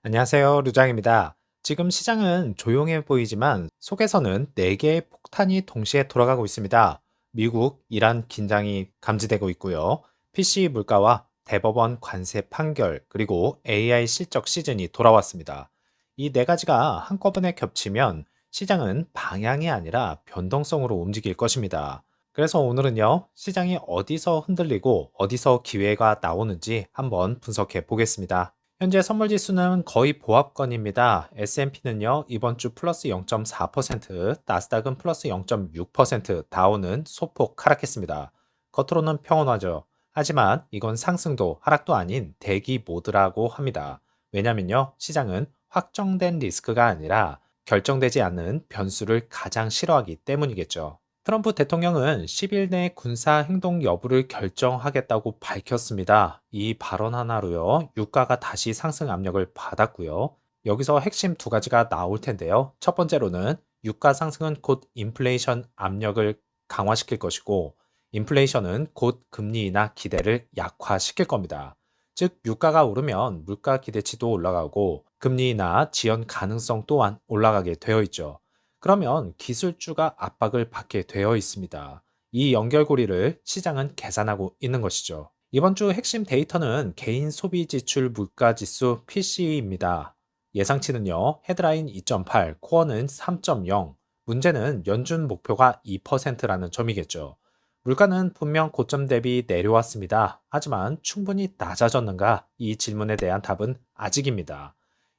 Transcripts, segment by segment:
안녕하세요. 루장입니다. 지금 시장은 조용해 보이지만 속에서는 4개의 폭탄이 동시에 돌아가고 있습니다. 미국, 이란 긴장이 감지되고 있고요. PC 물가와 대법원 관세 판결, 그리고 AI 실적 시즌이 돌아왔습니다. 이 네 가지가 한꺼번에 겹치면 시장은 방향이 아니라 변동성으로 움직일 것입니다. 그래서 오늘은요, 시장이 어디서 흔들리고 어디서 기회가 나오는지 한번 분석해 보겠습니다. 현재 선물 지수는 거의 보합권입니다. S&P는요, 이번 주 플러스 0.4%, 나스닥은 플러스 0.6%, 다우는 소폭 하락했습니다. 겉으로는 평온하죠. 하지만 이건 상승도 하락도 아닌 대기 모드라고 합니다. 왜냐면요, 시장은 확정된 리스크가 아니라 결정되지 않는 변수를 가장 싫어하기 때문이겠죠. 트럼프 대통령은 10일 내 군사 행동 여부를 결정하겠다고 밝혔습니다. 이 발언 하나로요, 유가가 다시 상승 압력을 받았고요. 여기서 핵심 두 가지가 나올 텐데요. 첫 번째로는 유가 상승은 곧 인플레이션 압력을 강화시킬 것이고, 인플레이션은 곧 금리 인하 기대를 약화시킬 겁니다. 즉, 유가가 오르면 물가 기대치도 올라가고, 금리 인하 지연 가능성 또한 올라가게 되어 있죠. 그러면 기술주가 압박을 받게 되어 있습니다. 이 연결고리를 시장은 계산하고 있는 것이죠. 이번 주 핵심 데이터는 개인 소비 지출 물가 지수 PCE입니다. 예상치는요, 헤드라인 2.8, 코어는 3.0, 문제는 연준 목표가 2%라는 점이겠죠. 물가는 분명 고점 대비 내려왔습니다. 하지만 충분히 낮아졌는가? 이 질문에 대한 답은 아직입니다.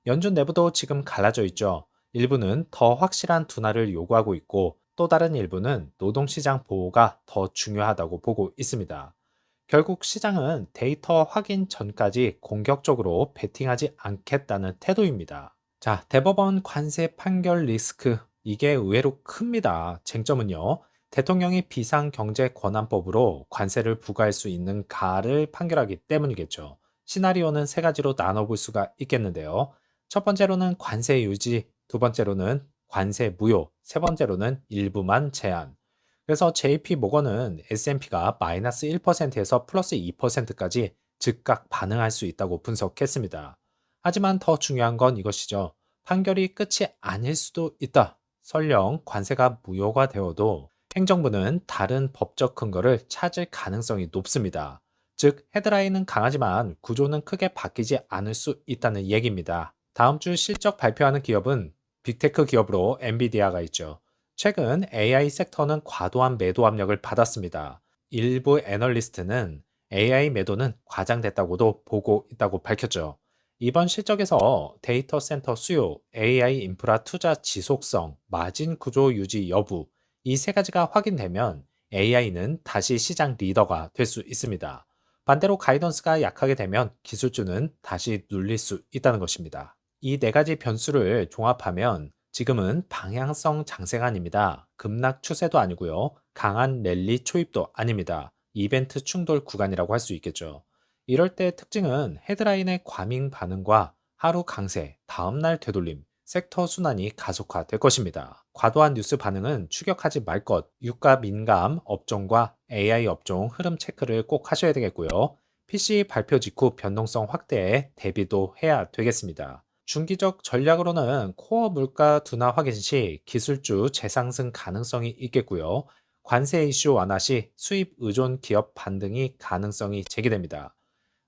연준 내부도 지금 갈라져 있죠. 일부는 더 확실한 둔화를 요구하고 있고 또 다른 일부는 노동시장 보호가 더 중요하다고 보고 있습니다. 결국 시장은 데이터 확인 전까지 공격적으로 베팅하지 않겠다는 태도입니다. 자, 대법원 관세 판결 리스크. 이게 의외로 큽니다. 쟁점은요. 대통령이 비상경제권한법으로 관세를 부과할 수 있는 가를 판결하기 때문이겠죠. 시나리오는 세 가지로 나눠볼 수가 있겠는데요. 첫 번째로는 관세 유지, 두 번째로는 관세 무효, 세 번째로는 일부만 제한. 그래서 JP 모건은 S&P가 마이너스 1%에서 플러스 2%까지 즉각 반응할 수 있다고 분석했습니다. 하지만 더 중요한 건 이것이죠. 판결이 끝이 아닐 수도 있다. 설령 관세가 무효가 되어도 행정부는 다른 법적 근거를 찾을 가능성이 높습니다. 즉, 헤드라인은 강하지만 구조는 크게 바뀌지 않을 수 있다는 얘기입니다. 다음 주 실적 발표하는 기업은 빅테크 기업으로 엔비디아가 있죠. 최근 AI 섹터는 과도한 매도 압력을 받았습니다. 일부 애널리스트는 AI 매도는 과장됐다고도 보고 있다고 밝혔죠. 이번 실적에서 데이터 센터 수요, AI 인프라 투자 지속성, 마진 구조 유지 여부, 이 세 가지가 확인되면 AI는 다시 시장 리더가 될 수 있습니다. 반대로 가이던스가 약하게 되면 기술주는 다시 눌릴 수 있다는 것입니다. 이 네 가지 변수를 종합하면 지금은 방향성 장세가 아닙니다. 급락 추세도 아니고요. 강한 랠리 초입도 아닙니다. 이벤트 충돌 구간이라고 할 수 있겠죠. 이럴 때 특징은 헤드라인의 과민 반응과 하루 강세, 다음날 되돌림, 섹터 순환이 가속화될 것입니다. 과도한 뉴스 반응은 추격하지 말 것, 유가 민감 업종과 AI 업종 흐름 체크를 꼭 하셔야 되겠고요. PC 발표 직후 변동성 확대에 대비도 해야 되겠습니다. 중기적 전략으로는 코어 물가 둔화 확인 시 기술주 재상승 가능성이 있겠고요. 관세 이슈 완화 시 수입 의존 기업 반등이 가능성이 제기됩니다.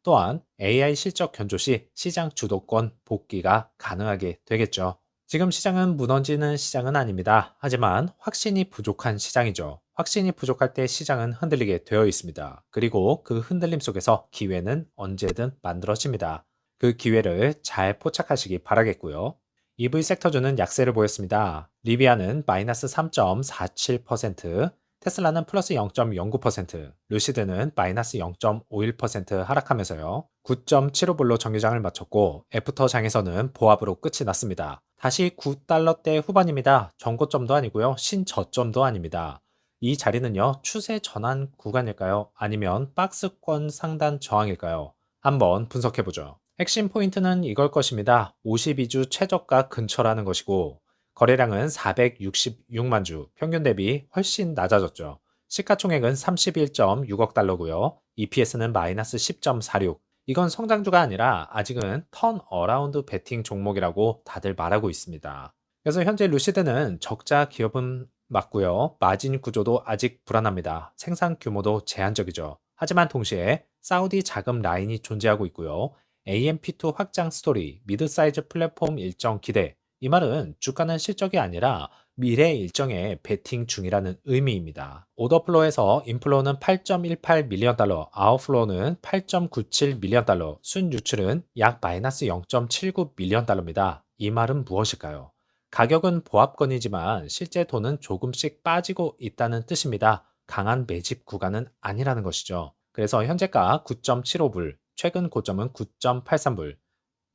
또한 AI 실적 견조 시 시장 주도권 복귀가 가능하게 되겠죠. 지금 시장은 무너지는 시장은 아닙니다. 하지만 확신이 부족한 시장이죠. 확신이 부족할 때 시장은 흔들리게 되어 있습니다. 그리고 그 흔들림 속에서 기회는 언제든 만들어집니다. 그 기회를 잘 포착하시기 바라겠고요. EV 섹터주는 약세를 보였습니다. 리비아는 마이너스 3.47%, 테슬라는 플러스 0.09%, 루시드는 마이너스 0.51% 하락하면서요. 9.75불로 정유장을 마쳤고 애프터 장에서는 보합으로 끝이 났습니다. 다시 9달러대 후반입니다. 정고점도 아니고요. 신저점도 아닙니다. 이 자리는요. 추세 전환 구간일까요? 아니면 박스권 상단 저항일까요? 한번 분석해보죠. 핵심 포인트는 이걸 것입니다. 52주 최저가 근처라는 것이고 거래량은 466만 주, 평균 대비 훨씬 낮아졌죠. 시가총액은 31.6억 달러고요. EPS는 마이너스 10.46, 이건 성장주가 아니라 아직은 턴 어라운드 베팅 종목이라고 다들 말하고 있습니다. 그래서 현재 루시드는 적자 기업은 맞고요. 마진 구조도 아직 불안합니다. 생산 규모도 제한적이죠. 하지만 동시에 사우디 자금 라인이 존재하고 있고요. AMP2 확장 스토리, 미드 사이즈 플랫폼 일정 기대. 이 말은 주가는 실적이 아니라 미래 일정에 베팅 중이라는 의미입니다. 오더플로에서 인플로는 8.18 밀리언 달러, 아웃플로는 8.97 밀리언 달러, 순유출은 약 마이너스 0.79 밀리언 달러입니다. 이 말은 무엇일까요? 가격은 보합권이지만 실제 돈은 조금씩 빠지고 있다는 뜻입니다. 강한 매집 구간은 아니라는 것이죠. 그래서 현재가 9.75불, 최근 고점은 9.83불,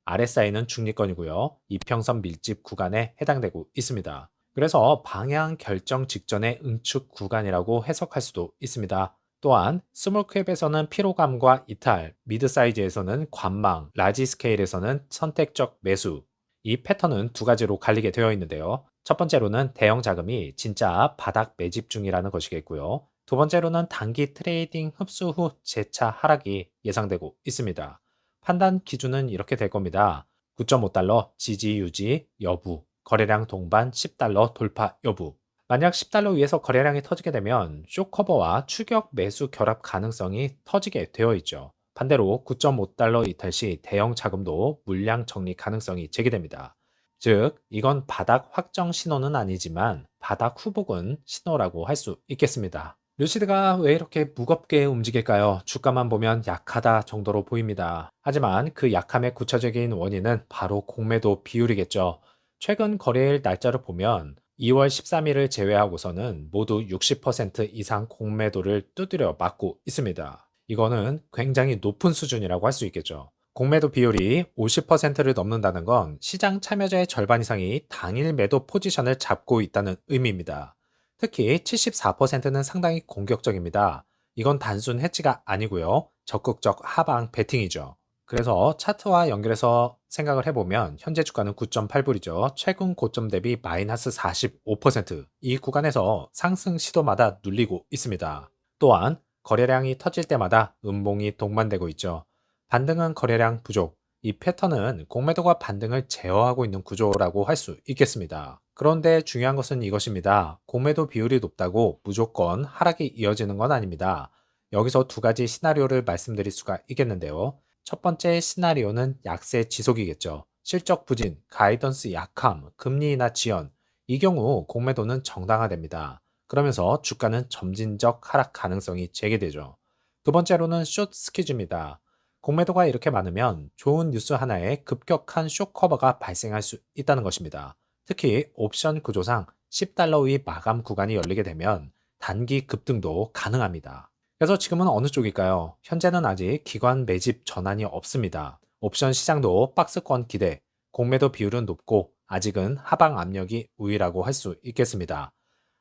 RSI는 중립권이고요. 이평선 밀집 구간에 해당되고 있습니다. 그래서 방향 결정 직전의 응축 구간이라고 해석할 수도 있습니다. 또한 스몰캡에서는 피로감과 이탈, 미드 사이즈에서는 관망, 라지 스케일에서는 선택적 매수. 이 패턴은 두 가지로 갈리게 되어 있는데요. 첫 번째로는 대형 자금이 진짜 바닥 매집 중이라는 것이겠고요. 두 번째로는 단기 트레이딩 흡수 후 재차 하락이 예상되고 있습니다. 판단 기준은 이렇게 될 겁니다. 9.5달러 지지 유지 여부, 거래량 동반 10달러 돌파 여부. 만약 10달러 위에서 거래량이 터지게 되면 쇼커버와 추격 매수 결합 가능성이 터지게 되어 있죠. 반대로 9.5달러 이탈 시 대형 자금도 물량 정리 가능성이 제기됩니다. 즉, 이건 바닥 확정 신호는 아니지만 바닥 후복은 신호라고 할 수 있겠습니다. 루시드가 왜 이렇게 무겁게 움직일까요? 주가만 보면 약하다 정도로 보입니다. 하지만 그 약함의 구체적인 원인은 바로 공매도 비율이겠죠. 최근 거래일 날짜를 보면 2월 13일을 제외하고서는 모두 60% 이상 공매도를 두드려 맞고 있습니다. 이거는 굉장히 높은 수준이라고 할 수 있겠죠. 공매도 비율이 50%를 넘는다는 건 시장 참여자의 절반 이상이 당일 매도 포지션을 잡고 있다는 의미입니다. 특히 74%는 상당히 공격적입니다. 이건 단순 해치가 아니고요. 적극적 하방 베팅이죠. 그래서 차트와 연결해서 생각을 해보면 현재 주가는 9.8불이죠. 최근 고점 대비 마이너스 45%. 이 구간에서 상승 시도마다 눌리고 있습니다. 또한 거래량이 터질 때마다 음봉이 동반되고 있죠. 반등은 거래량 부족. 이 패턴은 공매도가 반등을 제어하고 있는 구조라고 할 수 있겠습니다. 그런데 중요한 것은 이것입니다. 공매도 비율이 높다고 무조건 하락이 이어지는 건 아닙니다. 여기서 두 가지 시나리오를 말씀드릴 수가 있겠는데요. 첫 번째 시나리오는 약세 지속이겠죠. 실적 부진, 가이던스 약함, 금리 인하 지연. 이 경우 공매도는 정당화됩니다. 그러면서 주가는 점진적 하락 가능성이 제기되죠. 두 번째로는 숏 스퀴즈입니다. 공매도가 이렇게 많으면 좋은 뉴스 하나에 급격한 쇼커버가 발생할 수 있다는 것입니다. 특히 옵션 구조상 10달러 위 마감 구간이 열리게 되면 단기 급등도 가능합니다. 그래서 지금은 어느 쪽일까요? 현재는 아직 기관 매집 전환이 없습니다. 옵션 시장도 박스권 기대, 공매도 비율은 높고 아직은 하방 압력이 우위라고 할 수 있겠습니다.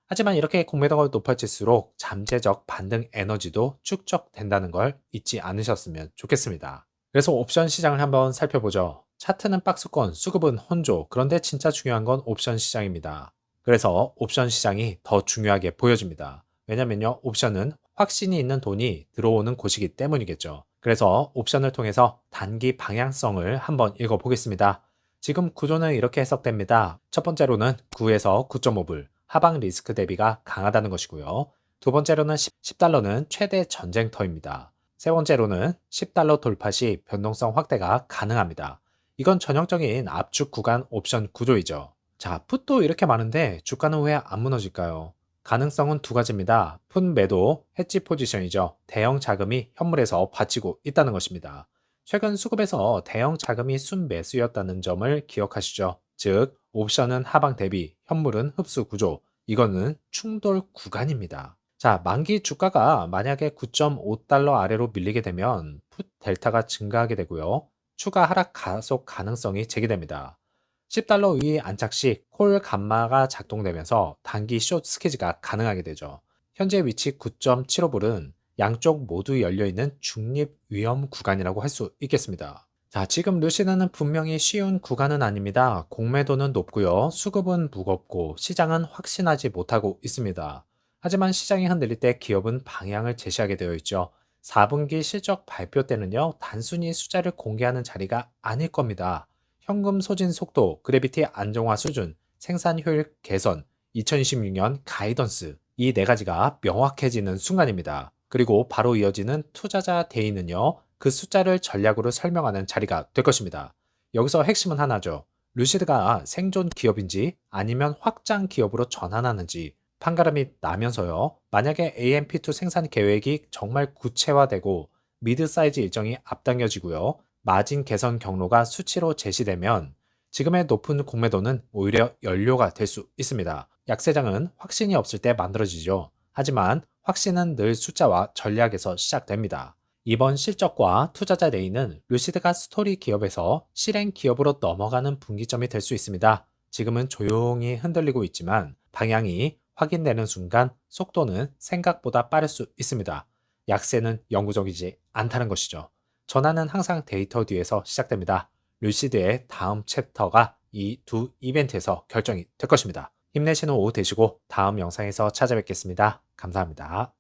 하지만 이렇게 공매도가 높아질수록 잠재적 반등 에너지도 축적된다는 걸 잊지 않으셨으면 좋겠습니다. 그래서 옵션 시장을 한번 살펴보죠. 차트는 박스권, 수급은 혼조. 그런데 진짜 중요한 건 옵션 시장입니다. 그래서 옵션 시장이 더 중요하게 보여집니다. 왜냐면요, 옵션은 확신이 있는 돈이 들어오는 곳이기 때문이겠죠. 그래서 옵션을 통해서 단기 방향성을 한번 읽어보겠습니다. 지금 구조는 이렇게 해석됩니다. 첫 번째로는 9에서 9.5불. 하방 리스크 대비가 강하다는 것이고요. 두 번째로는 10달러는 최대 전쟁터입니다. 세 번째로는 10달러 돌파 시 변동성 확대가 가능합니다. 이건 전형적인 압축 구간 옵션 구조이죠. 자, 풋도 이렇게 많은데 주가는 왜 안 무너질까요? 가능성은 두 가지입니다. 풋 매도, 해지 포지션이죠. 대형 자금이 현물에서 받치고 있다는 것입니다. 최근 수급에서 대형 자금이 순매수였다는 점을 기억하시죠. 즉, 옵션은 하방 대비, 현물은 흡수 구조. 이거는 충돌 구간입니다. 자, 만기 주가가 만약에 9.5달러 아래로 밀리게 되면 풋 델타가 증가하게 되고요. 추가 하락 가속 가능성이 제기됩니다. 10달러 위 안착 시 콜 감마가 작동되면서 단기 숏 스퀴즈가 가능하게 되죠. 현재 위치 9.75불은 양쪽 모두 열려있는 중립 위험 구간이라고 할 수 있겠습니다. 자, 지금 루시드는 분명히 쉬운 구간은 아닙니다. 공매도는 높고요. 수급은 무겁고 시장은 확신하지 못하고 있습니다. 하지만 시장이 흔들릴 때 기업은 방향을 제시하게 되어 있죠. 4분기 실적 발표 때는요, 단순히 숫자를 공개하는 자리가 아닐 겁니다. 현금 소진 속도, 그래비티 안정화 수준, 생산 효율 개선, 2026년 가이던스, 이 네 가지가 명확해지는 순간입니다. 그리고 바로 이어지는 투자자 대의는요, 그 숫자를 전략으로 설명하는 자리가 될 것입니다. 여기서 핵심은 하나죠. 루시드가 생존 기업인지 아니면 확장 기업으로 전환하는지 판가름이 나면서요. 만약에 AMP2 생산 계획이 정말 구체화되고 미드 사이즈 일정이 앞당겨지고요. 마진 개선 경로가 수치로 제시되면 지금의 높은 공매도는 오히려 연료가 될 수 있습니다. 약세장은 확신이 없을 때 만들어지죠. 하지만 확신은 늘 숫자와 전략에서 시작됩니다. 이번 실적과 투자자 레이는 루시드가 스토리 기업에서 실행 기업으로 넘어가는 분기점이 될 수 있습니다. 지금은 조용히 흔들리고 있지만 방향이 확인되는 순간 속도는 생각보다 빠를 수 있습니다. 약세는 영구적이지 않다는 것이죠. 전환은 항상 데이터 뒤에서 시작됩니다. 루시드의 다음 챕터가 이 두 이벤트에서 결정이 될 것입니다. 힘내시는 오후 되시고 다음 영상에서 찾아뵙겠습니다. 감사합니다.